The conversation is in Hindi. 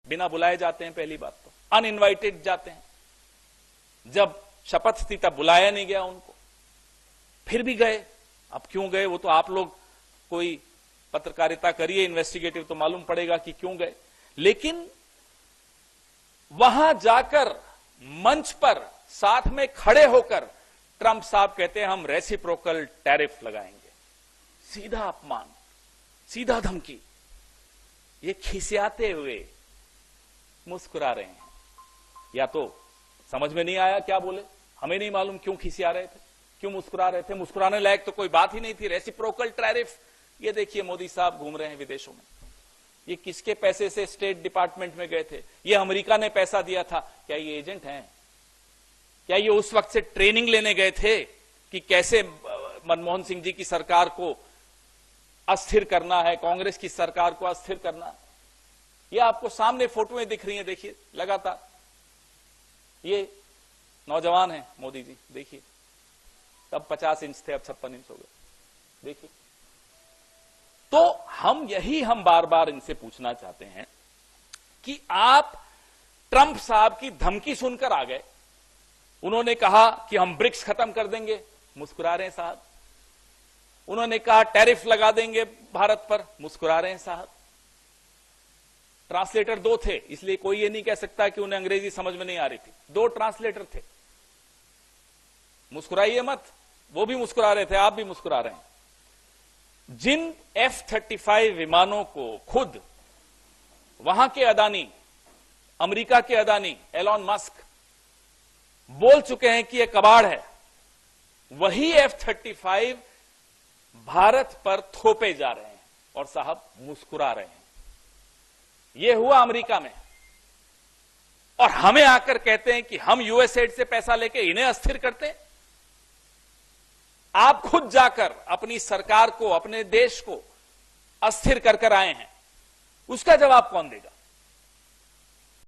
बिना बुलाए जाते हैं, पहली बात तो अनइनवाइटेड जाते हैं। जब शपथ थी तब बुलाया नहीं गया उनको, फिर भी गए। अब क्यों गए वो तो आप लोग कोई पत्रकारिता करिए इन्वेस्टिगेटिव, तो मालूम पड़ेगा कि क्यों गए। लेकिन वहां जाकर मंच पर साथ में खड़े होकर ट्रंप साहब कहते हैं हम रेसिप्रोकल टैरिफ लगाएंगे। सीधा अपमान, सीधा धमकी। ये खिसियाते हुए मुस्कुरा रहे हैं। या तो समझ में नहीं आया क्या बोले, हमें नहीं मालूम क्यों खिसिया रहे थे, क्यों मुस्कुरा रहे थे। मुस्कुराने लायक तो कोई बात ही नहीं थी। रेसिप्रोकल टैरिफ, ये देखिए मोदी साहब घूम रहे हैं विदेशों में। ये किसके पैसे से स्टेट डिपार्टमेंट में गए थे? ये अमेरिका ने पैसा दिया था। क्या ये एजेंट हैं? क्या ये उस वक्त से ट्रेनिंग लेने गए थे कि कैसे मनमोहन सिंह जी की सरकार को अस्थिर करना है, कांग्रेस की सरकार को अस्थिर करना है? ये आपको सामने फोटोएं दिख रही हैं, देखिए लगातार। ये नौजवान है मोदी जी, देखिए तब 50 इंच थे, अब 56 इंच हो गए, देखिए। तो हम बार बार इनसे पूछना चाहते हैं कि आप ट्रंप साहब की धमकी सुनकर आ गए। उन्होंने कहा कि हम ब्रिक्स खत्म कर देंगे, मुस्कुरा रहे हैं साहब। उन्होंने कहा टैरिफ लगा देंगे भारत पर, मुस्कुरा रहे हैं साहब। ट्रांसलेटर दो थे, इसलिए कोई ये नहीं कह सकता कि उन्हें अंग्रेजी समझ में नहीं आ रही थी। दो ट्रांसलेटर थे। मुस्कुराइए मत, वो भी मुस्कुरा रहे थे, आप भी मुस्कुरा रहे हैं। जिन F-35 विमानों को खुद वहां के अदानी, अमेरिका के अदानी एलॉन मस्क बोल चुके हैं कि यह कबाड़ है, वही F-35 भारत पर थोपे जा रहे हैं और साहब मुस्कुरा रहे हैं। यह हुआ अमेरिका में, और हमें आकर कहते हैं कि हम यूएसएड से पैसा लेके इन्हें अस्थिर करते हैं। आप खुद जाकर अपनी सरकार को, अपने देश को अस्थिर कर आए हैं, उसका जवाब कौन देगा?